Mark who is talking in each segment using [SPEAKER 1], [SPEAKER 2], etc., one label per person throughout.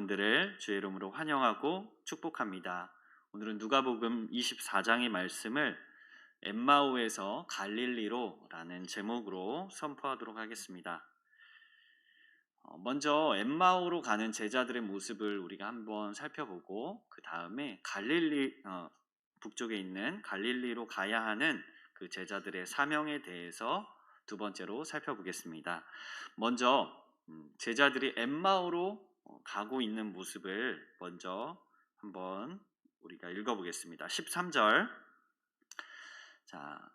[SPEAKER 1] 여러분들을 주의 이름으로 환영하고 축복합니다. 오늘은 누가복음 24장의 말씀을 엠마오에서 갈릴리로라는 제목으로 선포하도록 하겠습니다. 먼저 엠마오로 가는 제자들의 모습을 우리가 한번 살펴보고 그 다음에 북쪽에 있는 갈릴리로 가야 하는 그 제자들의 사명에 대해서 두 번째로 살펴보겠습니다. 먼저 제자들이 엠마오로 가고 있는 모습을 먼저 한번 우리가 읽어보겠습니다. 13절. 자,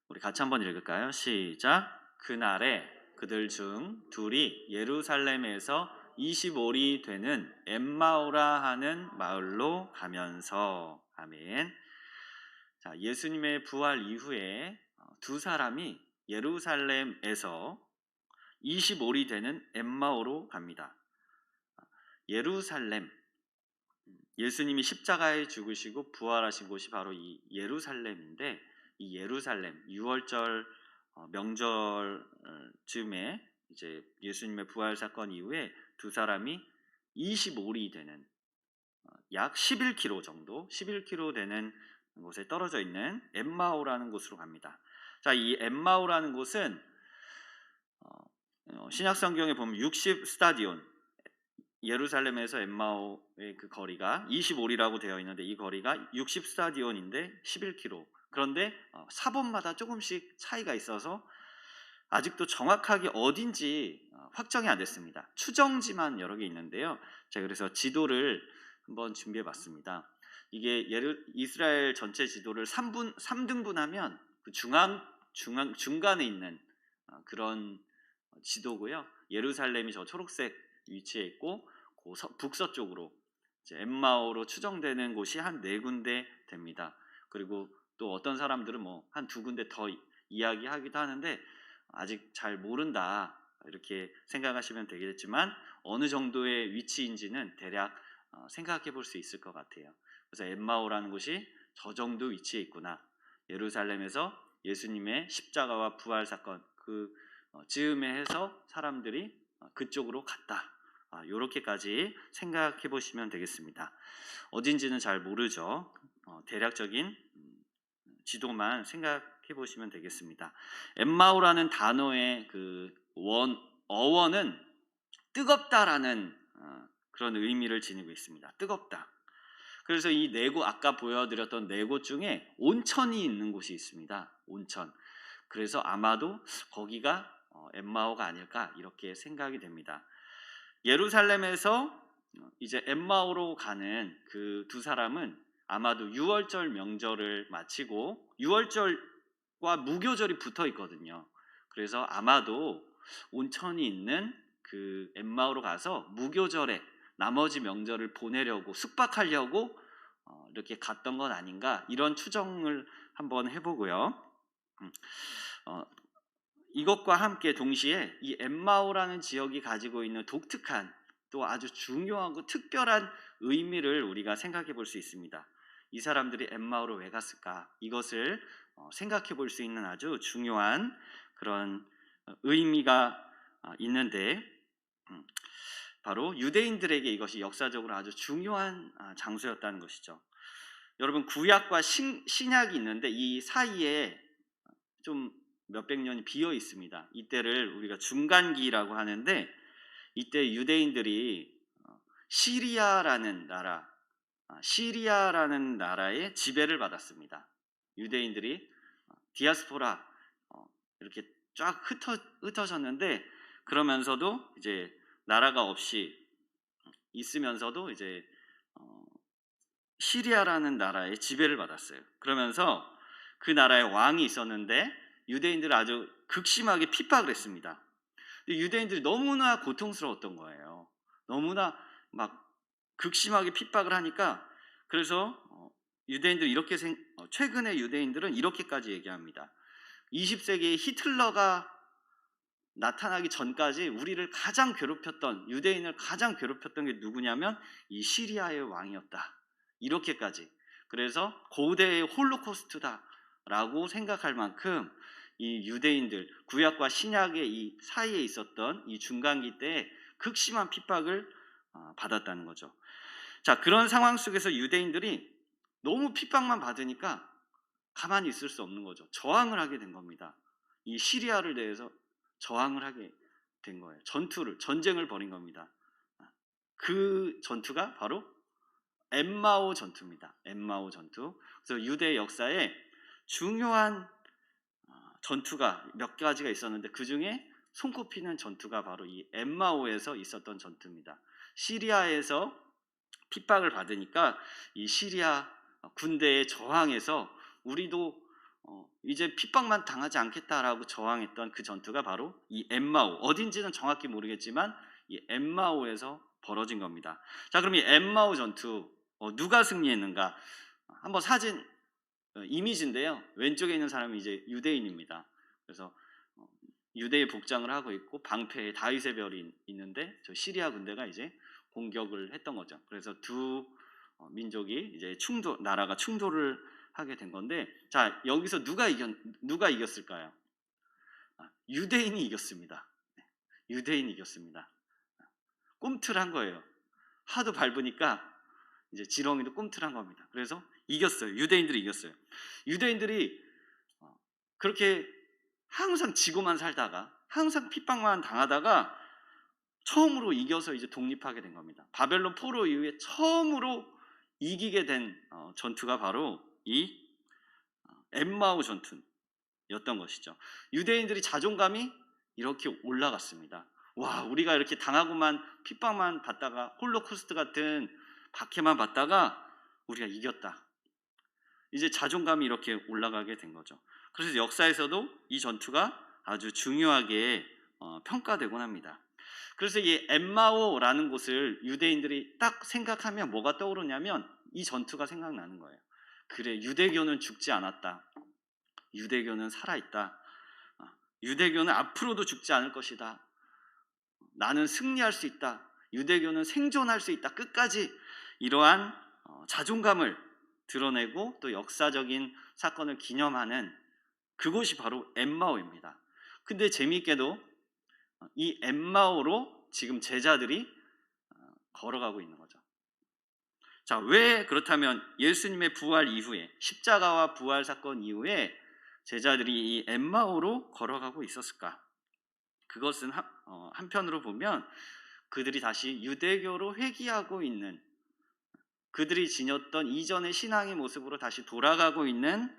[SPEAKER 1] 우리 같이 한번 읽을까요? 시작. 그날에 그들 중 둘이 예루살렘에서 25리 되는 엠마오라 하는 마을로 가면서. 아멘. 자, 예수님의 부활 이후에 두 사람이 예루살렘에서 25리 되는 엠마오로 갑니다. 예루살렘, 예수님이 십자가에 죽으시고 부활하신 곳이 바로 이 예루살렘인데, 이 예루살렘 6월절 명절쯤에 이제 예수님의 부활 사건 이후에 두 사람이 25리 되는 약 11km 정도, 11km 되는 곳에 떨어져 있는 엠마오라는 곳으로 갑니다. 자, 이 엠마오라는 곳은 신약 성경에 보면 60 스타디온, 예루살렘에서 엠마오의 그 거리가 25리라고 되어 있는데 이 거리가 60 스타디온인데 11km. 그런데 사본마다 조금씩 차이가 있어서 아직도 정확하게 어딘지 확정이 안 됐습니다. 추정지만 여러 개 있는데요. 제가 그래서 지도를 한번 준비해 봤습니다. 이게 이스라엘 전체 지도를 3등분하면 그 중간에 있는 그런 지도고요. 예루살렘이 저 초록색 위치에 있고 그 북서쪽으로 이제 엠마오로 추정되는 곳이 한 4군데 됩니다. 그리고 또 어떤 사람들은 뭐 한 2군데 더 이야기하기도 하는데 아직 잘 모른다 이렇게 생각하시면 되겠지만 어느 정도의 위치인지는 대략 생각해 볼 수 있을 것 같아요. 그래서 엠마오라는 곳이 저 정도 위치에 있구나. 예루살렘에서 예수님의 십자가와 부활 사건 그 즈음에 해서 사람들이 그쪽으로 갔다. 이렇게까지 생각해 보시면 되겠습니다. 어딘지는 잘 모르죠. 대략적인 지도만 생각해 보시면 되겠습니다. 엠마오라는 단어의 그 어원은 뜨겁다라는 그런 의미를 지니고 있습니다. 뜨겁다. 그래서 이 네 곳, 아까 보여드렸던 4곳 중에 온천이 있는 곳이 있습니다. 온천. 그래서 아마도 거기가 엠마오가 아닐까 이렇게 생각이 됩니다. 예루살렘에서 이제 엠마오로 가는 그 두 사람은 아마도 유월절 명절을 마치고 유월절과 무교절이 붙어 있거든요. 그래서 아마도 온천이 있는 그 엠마오로 가서 무교절에 나머지 명절을 보내려고 숙박하려고 이렇게 갔던 건 아닌가 이런 추정을 한번 해보고요. 이것과 함께 동시에 이 엠마오라는 지역이 가지고 있는 독특한 또 아주 중요하고 특별한 의미를 우리가 생각해 볼 수 있습니다. 이 사람들이 엠마오로 왜 갔을까? 이것을 생각해 볼 수 있는 아주 중요한 그런 의미가 있는데 바로 유대인들에게 이것이 역사적으로 아주 중요한 장소였다는 것이죠. 여러분 구약과 신약이 있는데 이 사이에 좀 몇백 년이 비어 있습니다. 이때를 우리가 중간기라고 하는데 이때 유대인들이 시리아라는 나라의 지배를 받았습니다. 유대인들이 디아스포라 이렇게 쫙 흩어졌는데 그러면서도 이제 나라가 없이 있으면서도 이제 시리아라는 나라의 지배를 받았어요. 그러면서 그 나라에 왕이 있었는데 유대인들을 아주 극심하게 핍박을 했습니다. 유대인들이 너무나 고통스러웠던 거예요. 너무나 막 극심하게 핍박을 하니까 그래서 유대인들이 최근에 유대인들은 이렇게까지 얘기합니다. 20세기에 히틀러가 나타나기 전까지 우리를 가장 괴롭혔던 유대인을 가장 괴롭혔던 게 누구냐면 이 시리아의 왕이었다. 이렇게까지. 그래서 고대의 홀로코스트다라고 생각할 만큼 이 유대인들 구약과 신약의 이 사이에 있었던 이 중간기 때에 극심한 핍박을 받았다는 거죠. 자, 그런 상황 속에서 유대인들이 너무 핍박만 받으니까 가만히 있을 수 없는 거죠. 저항을 하게 된 겁니다. 이 시리아를 대해서 저항을 하게 된 거예요. 전쟁을 벌인 겁니다. 그 전투가 바로 엠마오 전투입니다. 엠마오 전투. 그래서 유대 역사에 중요한 전투가 몇 가지가 있었는데 그 중에 손꼽히는 전투가 바로 이 엠마오에서 있었던 전투입니다. 시리아에서 핍박을 받으니까 이 시리아 군대에 저항해서 우리도 이제 핍박만 당하지 않겠다라고 저항했던 그 전투가 바로 이 엠마오, 어딘지는 정확히 모르겠지만 이 엠마오에서 벌어진 겁니다. 자, 그럼 이 엠마오 전투 누가 승리했는가? 한번 사진 이미지인데요. 왼쪽에 있는 사람이 이제 유대인입니다. 그래서 유대의 복장을 하고 있고 방패에 다윗의 별이 있는데 저 시리아 군대가 이제 공격을 했던 거죠. 그래서 두 민족이 이제 나라가 충돌을 하게 된 건데, 자, 여기서 누가 이겼을까요? 유대인이 이겼습니다. 유대인이 이겼습니다. 꿈틀한 거예요. 하도 밟으니까 이제 지렁이도 꿈틀한 겁니다. 그래서 이겼어요. 유대인들이 이겼어요. 유대인들이 그렇게 항상 지고만 살다가 항상 핍박만 당하다가 처음으로 이겨서 이제 독립하게 된 겁니다. 바벨론 포로 이후에 처음으로 이기게 된 전투가 바로 이 엠마오 전투였던 것이죠. 유대인들이 자존감이 이렇게 올라갔습니다. 와, 우리가 이렇게 당하고만 핍박만 받다가 홀로코스트 같은 박해만 받다가 우리가 이겼다. 이제 자존감이 이렇게 올라가게 된 거죠. 그래서 역사에서도 이 전투가 아주 중요하게 평가되곤 합니다. 그래서 이 엠마오라는 곳을 유대인들이 딱 생각하면 뭐가 떠오르냐면 이 전투가 생각나는 거예요. 그래, 유대교는 죽지 않았다. 유대교는 살아있다. 유대교는 앞으로도 죽지 않을 것이다. 나는 승리할 수 있다. 유대교는 생존할 수 있다. 끝까지 이러한 자존감을 드러내고 또 역사적인 사건을 기념하는 그곳이 바로 엠마오입니다. 근데 재미있게도 이 엠마오로 지금 제자들이 걸어가고 있는 거죠. 자, 왜 그렇다면 예수님의 부활 이후에, 십자가와 부활 사건 이후에 제자들이 이 엠마오로 걸어가고 있었을까? 그것은 한편으로 보면 그들이 다시 유대교로 회귀하고 있는, 그들이 지녔던 이전의 신앙의 모습으로 다시 돌아가고 있는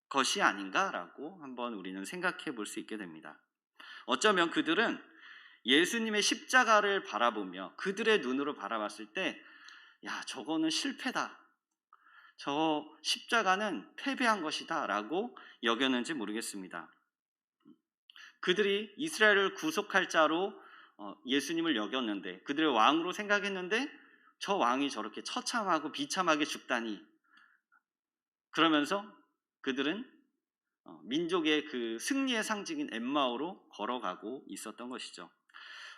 [SPEAKER 1] 것이 아닌가라고 한번 우리는 생각해 볼 수 있게 됩니다. 어쩌면 그들은 예수님의 십자가를 바라보며 그들의 눈으로 바라봤을 때, 야, 저거는 실패다. 저 십자가는 패배한 것이다 라고 여겼는지 모르겠습니다. 그들이 이스라엘을 구속할 자로 예수님을 여겼는데, 그들의 왕으로 생각했는데 저 왕이 저렇게 처참하고 비참하게 죽다니. 그러면서 그들은 민족의 그 승리의 상징인 엠마오로 걸어가고 있었던 것이죠.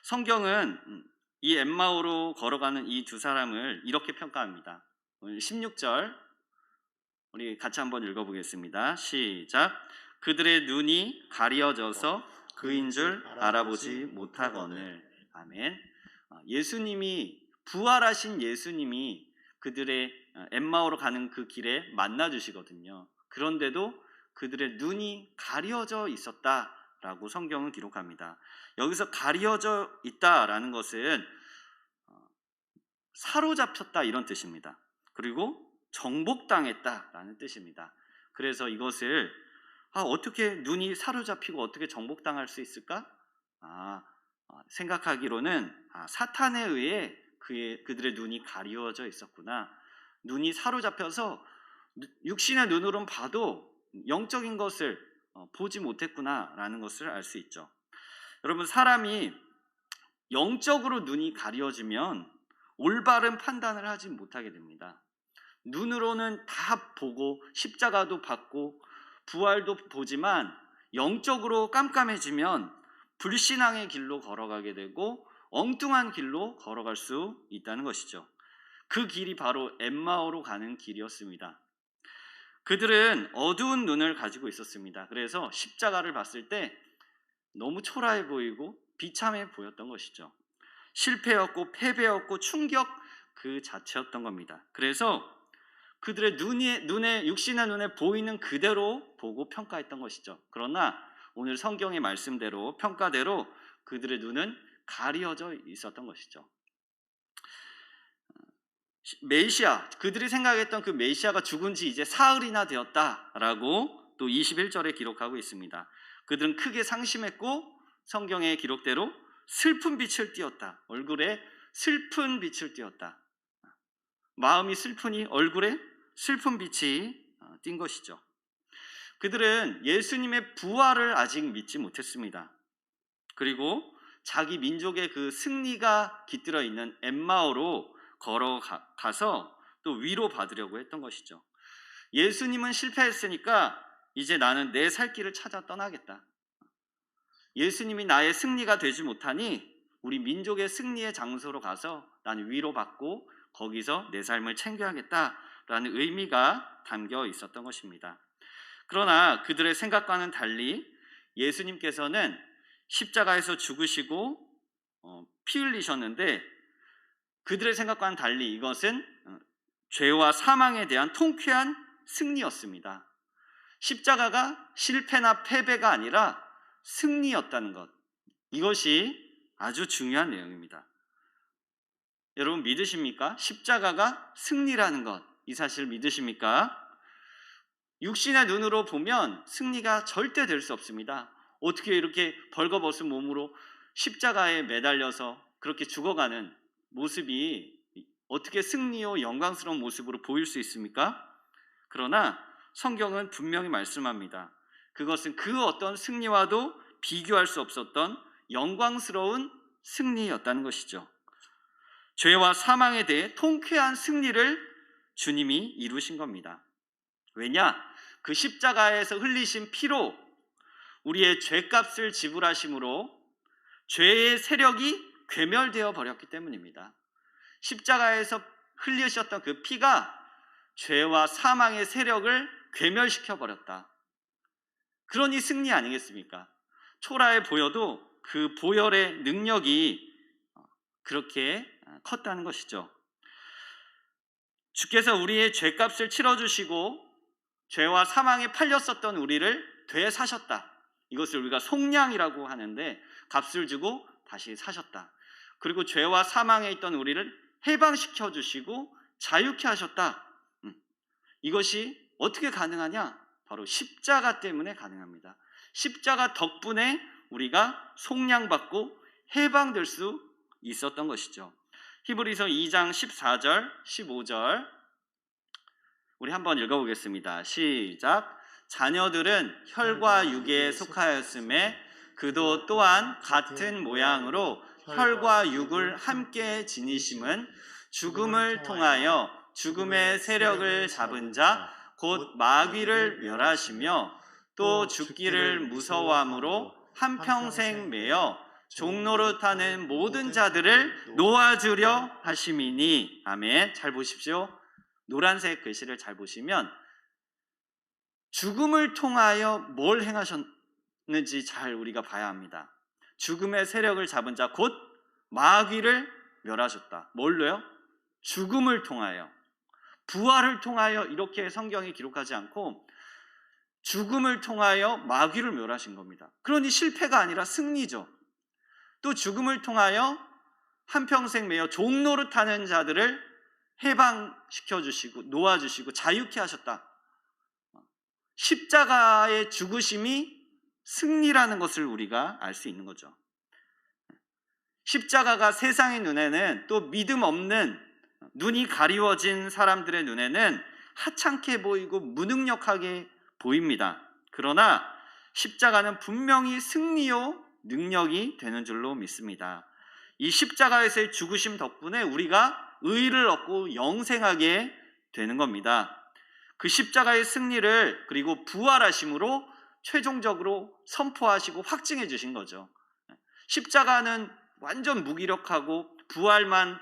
[SPEAKER 1] 성경은 이 엠마오로 걸어가는 이 두 사람을 이렇게 평가합니다. 16절 우리 같이 한번 읽어보겠습니다. 시작. 그들의 눈이 가려져서 그인 줄 알아보지 못하거늘. 아멘. 예수님이, 부활하신 예수님이 그들의 엠마오로 가는 그 길에 만나 주시거든요. 그런데도 그들의 눈이 가려져 있었다라고 성경은 기록합니다. 여기서 가려져 있다라는 것은 사로잡혔다 이런 뜻입니다. 그리고 정복당했다라는 뜻입니다. 그래서 이것을 어떻게 눈이 사로잡히고 어떻게 정복당할 수 있을까? 생각하기로는 사탄에 의해 그들의 눈이 가리워져 있었구나. 눈이 사로잡혀서 육신의 눈으로는 봐도 영적인 것을 보지 못했구나라는 것을 알 수 있죠. 여러분, 사람이 영적으로 눈이 가려지면 올바른 판단을 하지 못하게 됩니다. 눈으로는 다 보고 십자가도 받고 부활도 보지만 영적으로 깜깜해지면 불신앙의 길로 걸어가게 되고 엉뚱한 길로 걸어갈 수 있다는 것이죠. 그 길이 바로 엠마오로 가는 길이었습니다. 그들은 어두운 눈을 가지고 있었습니다. 그래서 십자가를 봤을 때 너무 초라해 보이고 비참해 보였던 것이죠. 실패였고 패배였고 충격 그 자체였던 겁니다. 그래서 그들의 눈에 육신의 눈에 보이는 그대로 보고 평가했던 것이죠. 그러나 오늘 성경의 말씀대로 평가대로 그들의 눈은 가리어져 있었던 것이죠. 메시아, 그들이 생각했던 그 메시아가 죽은 지 이제 사흘이나 되었다라고 또 21절에 기록하고 있습니다. 그들은 크게 상심했고 성경의 기록대로 슬픈 빛을 띠었다. 얼굴에 슬픈 빛을 띠었다. 마음이 슬프니 얼굴에 슬픈 빛이 띈 것이죠. 그들은 예수님의 부활을 아직 믿지 못했습니다. 그리고 자기 민족의 그 승리가 깃들어 있는 엠마오로 걸어가서 또 위로받으려고 했던 것이죠. 예수님은 실패했으니까 이제 나는 내 살 길을 찾아 떠나겠다. 예수님이 나의 승리가 되지 못하니 우리 민족의 승리의 장소로 가서 나는 위로받고 거기서 내 삶을 챙겨야겠다라는 의미가 담겨 있었던 것입니다. 그러나 그들의 생각과는 달리 예수님께서는 십자가에서 죽으시고 피 흘리셨는데 그들의 생각과는 달리 이것은 죄와 사망에 대한 통쾌한 승리였습니다. 십자가가 실패나 패배가 아니라 승리였다는 것, 이것이 아주 중요한 내용입니다. 여러분 믿으십니까? 십자가가 승리라는 것, 이 사실 믿으십니까? 육신의 눈으로 보면 승리가 절대 될 수 없습니다. 어떻게 이렇게 벌거벗은 몸으로 십자가에 매달려서 그렇게 죽어가는 모습이 어떻게 승리요 영광스러운 모습으로 보일 수 있습니까? 그러나 성경은 분명히 말씀합니다. 그것은 그 어떤 승리와도 비교할 수 없었던 영광스러운 승리였다는 것이죠. 죄와 사망에 대해 통쾌한 승리를 주님이 이루신 겁니다. 왜냐? 그 십자가에서 흘리신 피로 우리의 죄값을 지불하심으로 죄의 세력이 괴멸되어 버렸기 때문입니다. 십자가에서 흘리셨던 그 피가 죄와 사망의 세력을 괴멸시켜 버렸다. 그러니 승리 아니겠습니까? 초라해 보여도 그 보혈의 능력이 그렇게 컸다는 것이죠. 주께서 우리의 죄값을 치러주시고 죄와 사망에 팔렸었던 우리를 되사셨다. 이것을 우리가 속량이라고 하는데 값을 주고 다시 사셨다. 그리고 죄와 사망에 있던 우리를 해방시켜 주시고 자유케 하셨다. 이것이 어떻게 가능하냐? 바로 십자가 때문에 가능합니다. 십자가 덕분에 우리가 속량받고 해방될 수 있었던 것이죠. 히브리서 2장 14절, 15절 우리 한번 읽어보겠습니다. 시작. 자녀들은 혈과 육에 속하였음에 그도 또한 같은 모양으로 혈과 육을 함께 지니심은 죽음을 통하여 죽음의 세력을 잡은 자 곧 마귀를 멸하시며 또 죽기를 무서워함으로 한평생 매여 종노릇하는 모든 자들을 놓아주려 하심이니. 아멘. 잘 보십시오. 노란색 글씨를 잘 보시면 죽음을 통하여 뭘 행하셨는지 잘 우리가 봐야 합니다. 죽음의 세력을 잡은 자 곧 마귀를 멸하셨다. 뭘로요? 죽음을 통하여, 부활을 통하여 이렇게 성경이 기록하지 않고 죽음을 통하여 마귀를 멸하신 겁니다. 그러니 실패가 아니라 승리죠. 또 죽음을 통하여 한평생 매여 종노릇하는 자들을 해방시켜 주시고 놓아주시고 자유케 하셨다. 십자가의 죽으심이 승리라는 것을 우리가 알 수 있는 거죠. 십자가가 세상의 눈에는 또 믿음 없는 눈이 가리워진 사람들의 눈에는 하찮게 보이고 무능력하게 보입니다. 그러나 십자가는 분명히 승리요 능력이 되는 줄로 믿습니다. 이 십자가에서의 죽으심 덕분에 우리가 의를 얻고 영생하게 되는 겁니다. 그 십자가의 승리를 그리고 부활하심으로 최종적으로 선포하시고 확증해 주신 거죠. 십자가는 완전 무기력하고 부활만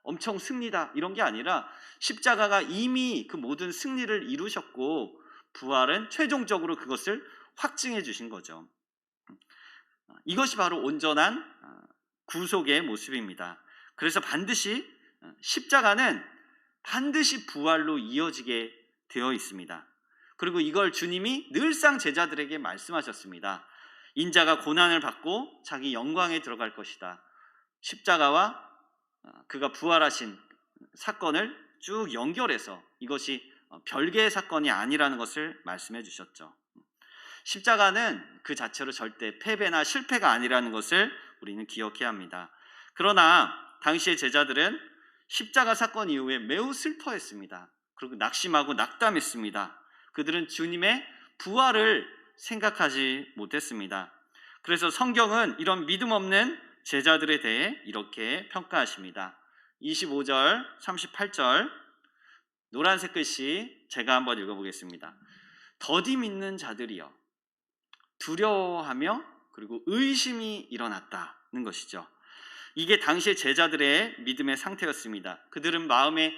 [SPEAKER 1] 엄청 승리다 이런 게 아니라 십자가가 이미 그 모든 승리를 이루셨고 부활은 최종적으로 그것을 확증해 주신 거죠. 이것이 바로 온전한 구속의 모습입니다. 그래서 십자가는 반드시 부활로 이어지게 되어 있습니다. 그리고 이걸 주님이 늘상 제자들에게 말씀하셨습니다. 인자가 고난을 받고 자기 영광에 들어갈 것이다. 십자가와 그가 부활하신 사건을 쭉 연결해서 이것이 별개의 사건이 아니라는 것을 말씀해 주셨죠. 십자가는 그 자체로 절대 패배나 실패가 아니라는 것을 우리는 기억해야 합니다. 그러나 당시의 제자들은 십자가 사건 이후에 매우 슬퍼했습니다. 그리고 낙심하고 낙담했습니다. 그들은 주님의 부활을 생각하지 못했습니다. 그래서 성경은 이런 믿음 없는 제자들에 대해 이렇게 평가하십니다. 25절, 38절 노란색 글씨 제가 한번 읽어보겠습니다. 더디 믿는 자들이여 두려워하며 그리고 의심이 일어났다는 것이죠. 이게 당시의 제자들의 믿음의 상태였습니다. 그들은 마음에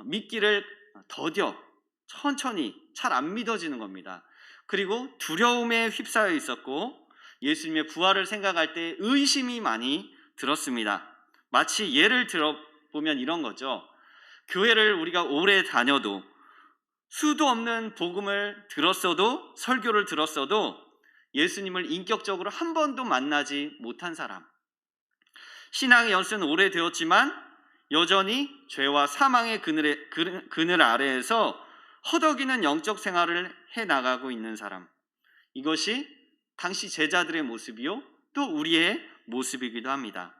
[SPEAKER 1] 믿기를 더뎌 천천히 잘 안 믿어지는 겁니다. 그리고 두려움에 휩싸여 있었고 예수님의 부활을 생각할 때 의심이 많이 들었습니다. 마치 예를 들어보면 이런 거죠. 교회를 우리가 오래 다녀도 수도 없는 복음을 들었어도 설교를 들었어도 예수님을 인격적으로 한 번도 만나지 못한 사람, 신앙의 연수는 오래되었지만 여전히 죄와 사망의 그늘 아래에서 허덕이는 영적 생활을 해나가고 있는 사람, 이것이 당시 제자들의 모습이요 또 우리의 모습이기도 합니다.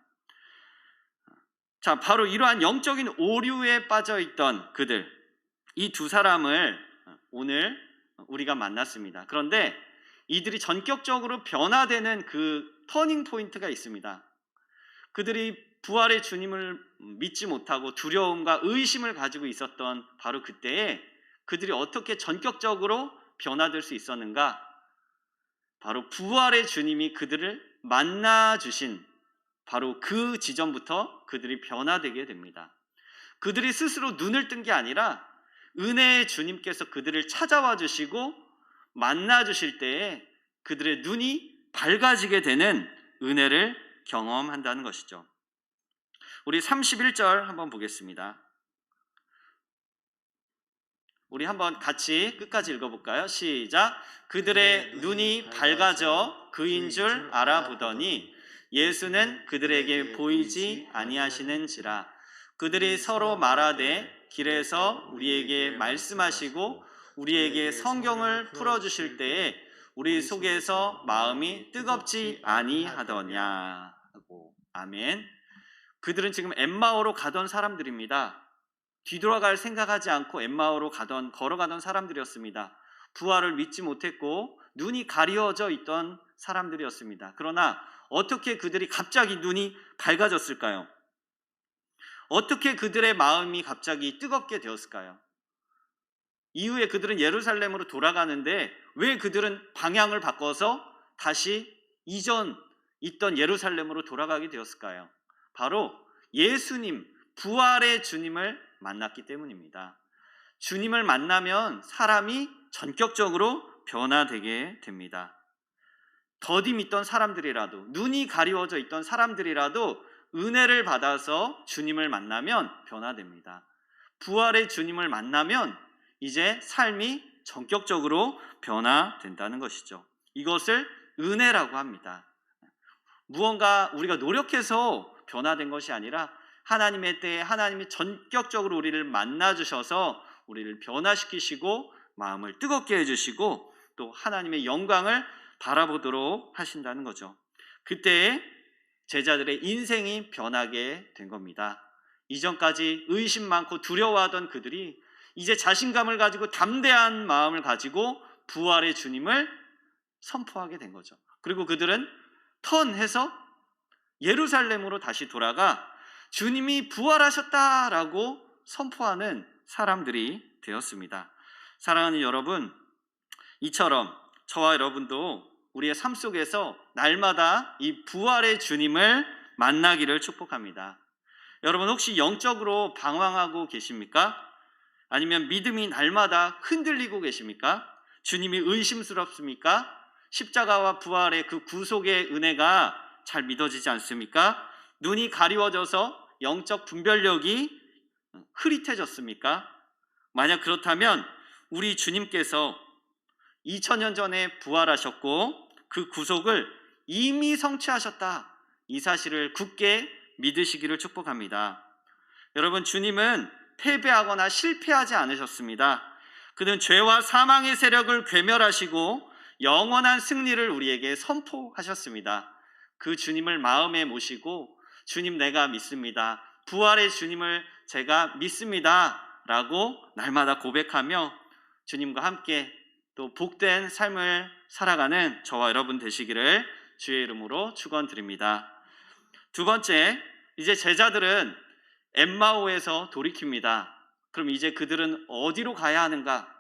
[SPEAKER 1] 자, 바로 이러한 영적인 오류에 빠져있던 그들, 이 두 사람을 오늘 우리가 만났습니다. 그런데 이들이 전격적으로 변화되는 그 터닝 포인트가 있습니다. 그들이 부활의 주님을 믿지 못하고 두려움과 의심을 가지고 있었던 바로 그때에 그들이 어떻게 전격적으로 변화될 수 있었는가? 바로 부활의 주님이 그들을 만나주신 바로 그 지점부터 그들이 변화되게 됩니다. 그들이 스스로 눈을 뜬 게 아니라 은혜의 주님께서 그들을 찾아와 주시고 만나 주실 때에 그들의 눈이 밝아지게 되는 은혜를 경험한다는 것이죠. 우리 31절 한번 보겠습니다. 우리 한번 같이 끝까지 읽어볼까요? 시작. 그들의 눈이 밝아져 그인 줄 알아보더니 예수는 그들에게 보이지 아니하시는지라. 그들이 서로 말하되 길에서 우리에게 말씀하시고 우리에게 성경을 풀어주실 때에 우리 속에서 마음이 뜨겁지 아니하더냐 하고. 아멘. 그들은 지금 엠마오로 가던 사람들입니다. 뒤돌아갈 생각하지 않고 엠마오로 걸어가던 사람들이었습니다. 부활을 믿지 못했고 눈이 가려져 있던 사람들이었습니다. 그러나 어떻게 그들이 갑자기 눈이 밝아졌을까요? 어떻게 그들의 마음이 갑자기 뜨겁게 되었을까요? 이후에 그들은 예루살렘으로 돌아가는데 왜 그들은 방향을 바꿔서 다시 이전 있던 예루살렘으로 돌아가게 되었을까요? 바로 예수님, 부활의 주님을 만났기 때문입니다. 주님을 만나면 사람이 전격적으로 변화되게 됩니다. 더디 믿던 사람들이라도, 눈이 가리워져 있던 사람들이라도 은혜를 받아서 주님을 만나면 변화됩니다. 부활의 주님을 만나면 이제 삶이 전격적으로 변화된다는 것이죠. 이것을 은혜라고 합니다. 무언가 우리가 노력해서 변화된 것이 아니라 하나님의 때에 하나님이 전격적으로 우리를 만나주셔서 우리를 변화시키시고 마음을 뜨겁게 해주시고 또 하나님의 영광을 바라보도록 하신다는 거죠. 그때 제자들의 인생이 변하게 된 겁니다. 이전까지 의심 많고 두려워하던 그들이 이제 자신감을 가지고 담대한 마음을 가지고 부활의 주님을 선포하게 된 거죠. 그리고 그들은 턴해서 예루살렘으로 다시 돌아가 주님이 부활하셨다라고 선포하는 사람들이 되었습니다. 사랑하는 여러분, 이처럼 저와 여러분도 우리의 삶 속에서 날마다 이 부활의 주님을 만나기를 축복합니다. 여러분 혹시 영적으로 방황하고 계십니까? 아니면 믿음이 날마다 흔들리고 계십니까? 주님이 의심스럽습니까? 십자가와 부활의 그 구속의 은혜가 잘 믿어지지 않습니까? 눈이 가리워져서 영적 분별력이 흐릿해졌습니까? 만약 그렇다면 우리 주님께서 2000년 전에 부활하셨고 그 구속을 이미 성취하셨다. 이 사실을 굳게 믿으시기를 축복합니다. 여러분, 주님은 패배하거나 실패하지 않으셨습니다. 그는 죄와 사망의 세력을 괴멸하시고 영원한 승리를 우리에게 선포하셨습니다. 그 주님을 마음에 모시고 주님 내가 믿습니다. 부활의 주님을 제가 믿습니다. 라고 날마다 고백하며 주님과 함께 또 복된 삶을 살아가는 저와 여러분 되시기를 주의 이름으로 축원드립니다. 두 번째, 이제 제자들은 엠마오에서 돌이킵니다. 그럼 이제 그들은 어디로 가야 하는가?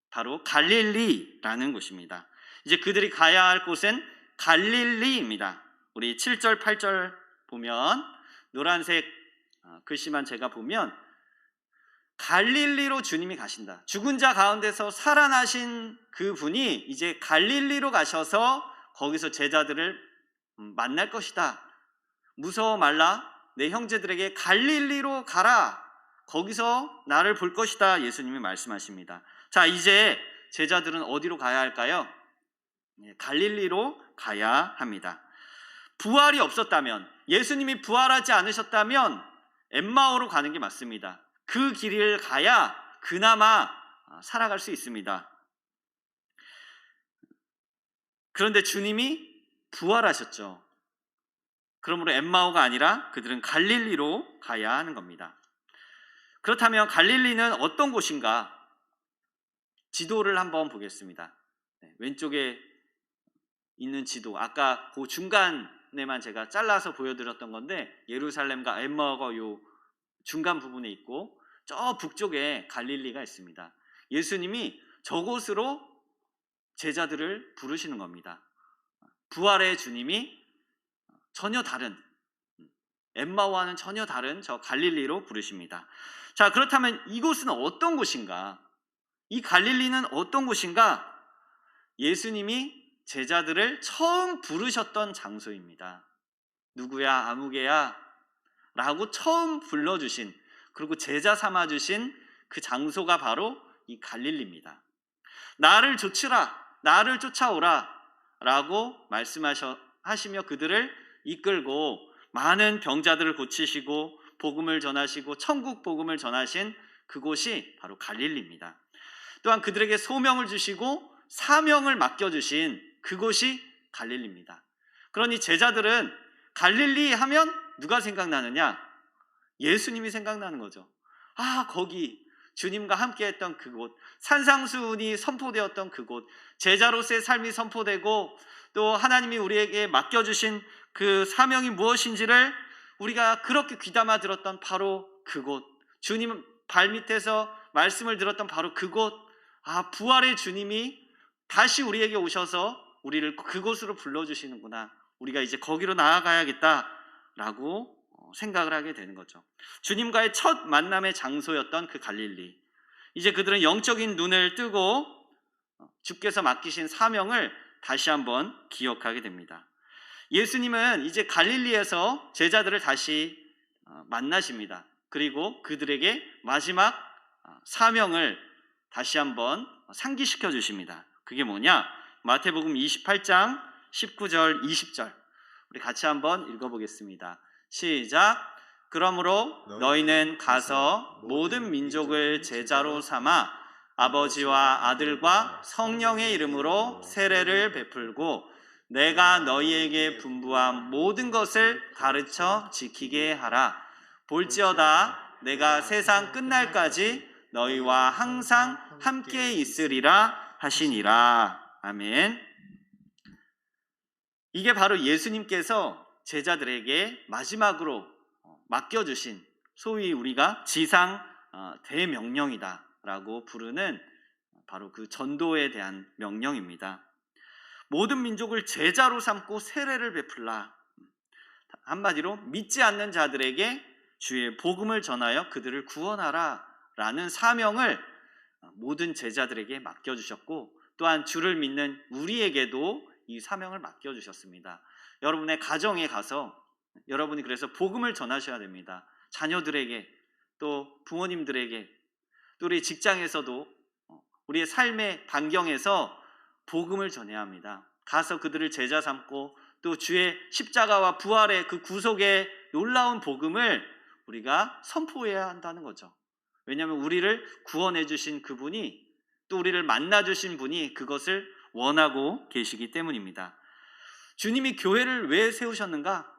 [SPEAKER 1] 바로 갈릴리라는 곳입니다. 이제 그들이 가야 할 곳은 갈릴리입니다. 우리 7절, 8절 보면 노란색 글씨만 제가 보면 갈릴리로 주님이 가신다. 죽은 자 가운데서 살아나신 그 분이 이제 갈릴리로 가셔서 거기서 제자들을 만날 것이다. 무서워 말라. 내 형제들에게 갈릴리로 가라. 거기서 나를 볼 것이다. 예수님이 말씀하십니다. 자, 이제 제자들은 어디로 가야 할까요? 갈릴리로 가야 합니다. 부활이 없었다면, 예수님이 부활하지 않으셨다면 엠마오로 가는 게 맞습니다. 그 길을 가야 그나마 살아갈 수 있습니다. 그런데 주님이 부활하셨죠. 그러므로 엠마오가 아니라 그들은 갈릴리로 가야 하는 겁니다. 그렇다면 갈릴리는 어떤 곳인가? 지도를 한번 보겠습니다. 왼쪽에 있는 지도, 아까 그 중간에만 제가 잘라서 보여드렸던 건데 예루살렘과 엠마오가 요 중간 부분에 있고 저 북쪽에 갈릴리가 있습니다. 예수님이 저곳으로 제자들을 부르시는 겁니다. 부활의 주님이 전혀 다른, 엠마오와는 전혀 다른 저 갈릴리로 부르십니다. 자, 그렇다면 이곳은 어떤 곳인가? 이 갈릴리는 어떤 곳인가? 예수님이 제자들을 처음 부르셨던 장소입니다. 누구야, 아무개야 라고 처음 불러주신, 그리고 제자 삼아주신 그 장소가 바로 이 갈릴리입니다. 나를 좇으라, 나를 쫓아오라 라고 말씀하시며 그들을 이끌고 많은 병자들을 고치시고 복음을 전하시고 천국 복음을 전하신 그곳이 바로 갈릴리입니다. 또한 그들에게 소명을 주시고 사명을 맡겨주신 그곳이 갈릴리입니다. 그러니 제자들은 갈릴리 하면 누가 생각나느냐? 예수님이 생각나는 거죠. 아, 거기 주님과 함께 했던 그곳, 산상수훈이 선포되었던 그곳, 제자로서의 삶이 선포되고 또 하나님이 우리에게 맡겨주신 그 사명이 무엇인지를 우리가 그렇게 귀담아 들었던 바로 그곳, 주님 발밑에서 말씀을 들었던 바로 그곳, 아, 부활의 주님이 다시 우리에게 오셔서 우리를 그곳으로 불러주시는구나, 우리가 이제 거기로 나아가야겠다라고 생각을 하게 되는 거죠. 주님과의 첫 만남의 장소였던 그 갈릴리, 이제 그들은 영적인 눈을 뜨고 주께서 맡기신 사명을 다시 한번 기억하게 됩니다. 예수님은 이제 갈릴리에서 제자들을 다시 만나십니다. 그리고 그들에게 마지막 사명을 다시 한번 상기시켜 주십니다. 그게 뭐냐? 마태복음 28장 19절 20절 우리 같이 한번 읽어보겠습니다. 시작. 그러므로 너희는 가서 모든 민족을 제자로 삼아 아버지와 아들과 성령의 이름으로 세례를 베풀고 내가 너희에게 분부한 모든 것을 가르쳐 지키게 하라. 볼지어다 내가 세상 끝날까지 너희와 항상 함께 있으리라 하시니라. 아멘. 이게 바로 예수님께서 제자들에게 마지막으로 맡겨주신 소위 우리가 지상 대명령이다 라고 부르는 바로 그 전도에 대한 명령입니다. 모든 민족을 제자로 삼고 세례를 베풀라. 한마디로 믿지 않는 자들에게 주의 복음을 전하여 그들을 구원하라 라는 사명을 모든 제자들에게 맡겨주셨고 또한 주를 믿는 우리에게도 이 사명을 맡겨주셨습니다. 여러분의 가정에 가서 여러분이 그래서 복음을 전하셔야 됩니다. 자녀들에게, 또 부모님들에게, 또 우리 직장에서도 우리의 삶의 반경에서 복음을 전해야 합니다. 가서 그들을 제자 삼고 또 주의 십자가와 부활의 그 구속의 놀라운 복음을 우리가 선포해야 한다는 거죠. 왜냐하면 우리를 구원해 주신 그분이, 또 우리를 만나 주신 분이 그것을 원하고 계시기 때문입니다. 주님이 교회를 왜 세우셨는가?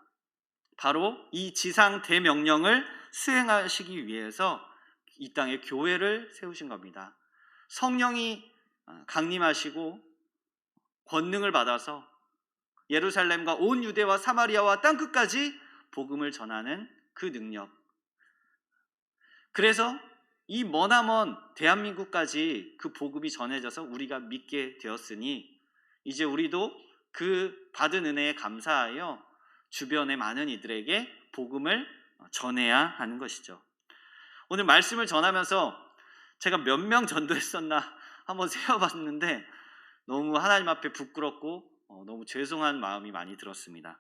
[SPEAKER 1] 바로 이 지상 대명령을 수행하시기 위해서 이 땅에 교회를 세우신 겁니다. 성령이 강림하시고 권능을 받아서 예루살렘과 온 유대와 사마리아와 땅끝까지 복음을 전하는 그 능력. 그래서 이 머나먼 대한민국까지 그 복음이 전해져서 우리가 믿게 되었으니 이제 우리도 그 받은 은혜에 감사하여 주변의 많은 이들에게 복음을 전해야 하는 것이죠. 오늘 말씀을 전하면서 제가 몇 명 전도했었나 한번 세어봤는데 너무 하나님 앞에 부끄럽고 너무 죄송한 마음이 많이 들었습니다.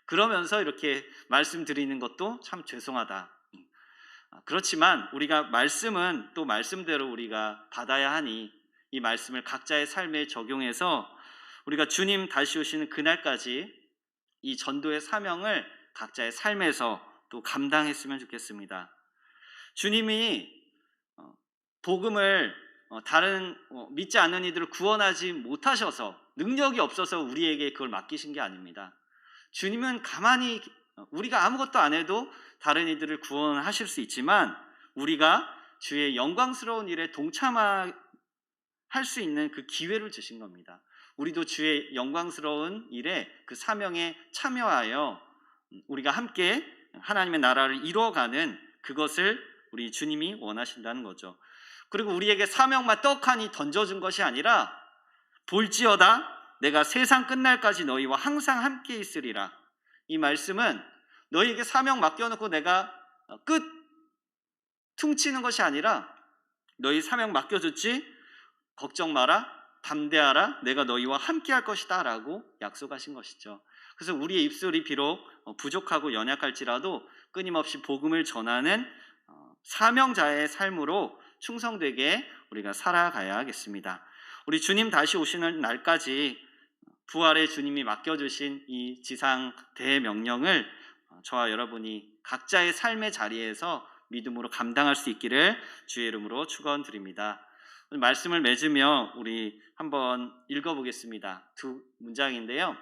[SPEAKER 1] 그러면서 이렇게 말씀드리는 것도 참 죄송하다. 그렇지만 우리가 말씀은 또 말씀대로 우리가 받아야 하니 이 말씀을 각자의 삶에 적용해서 우리가 주님 다시 오시는 그날까지 이 전도의 사명을 각자의 삶에서 또 감당했으면 좋겠습니다. 주님이 복음을 다른 믿지 않는 이들을 구원하지 못하셔서, 능력이 없어서 우리에게 그걸 맡기신 게 아닙니다. 주님은 가만히 우리가 아무것도 안 해도 다른 이들을 구원하실 수 있지만 우리가 주의 영광스러운 일에 동참할 수 있는 그 기회를 주신 겁니다. 우리도 주의 영광스러운 일에 그 사명에 참여하여 우리가 함께 하나님의 나라를 이루어가는 그것을 우리 주님이 원하신다는 거죠. 그리고 우리에게 사명만 떡하니 던져준 것이 아니라 볼지어다 내가 세상 끝날까지 너희와 항상 함께 있으리라. 이 말씀은 너희에게 사명 맡겨놓고 내가 끝 퉁치는 것이 아니라 너희 사명 맡겨줬지? 걱정 마라, 담대하라, 내가 너희와 함께 할 것이다 라고 약속하신 것이죠. 그래서 우리의 입술이 비록 부족하고 연약할지라도 끊임없이 복음을 전하는 사명자의 삶으로 충성되게 우리가 살아가야 하겠습니다. 우리 주님 다시 오시는 날까지 부활의 주님이 맡겨주신 이 지상 대명령을 저와 여러분이 각자의 삶의 자리에서 믿음으로 감당할 수 있기를 주의 이름으로 축원드립니다. 오늘 말씀을 맺으며 우리 한번 읽어보겠습니다. 두 문장인데요.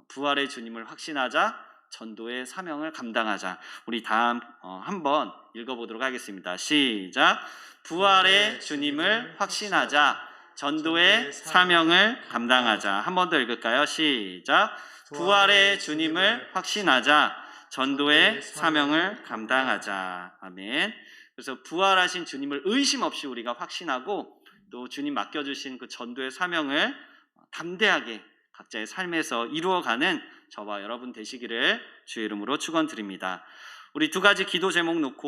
[SPEAKER 1] 부활의 주님을 확신하자, 전도의 사명을 감당하자. 우리 다음 한번 읽어보도록 하겠습니다. 시작. 부활의 주님을 확신하자, 전도의 사명을 감당하자. 한 번 더 읽을까요? 시작. 부활의 주님을 확신하자, 전도의 사명을 감당하자. 아멘. 그래서 부활하신 주님을 의심 없이 우리가 확신하고 또 주님 맡겨주신 그 전도의 사명을 담대하게 각자의 삶에서 이루어가는 저와 여러분 되시기를 주의 이름으로 축원드립니다. 우리 두 가지 기도 제목 놓고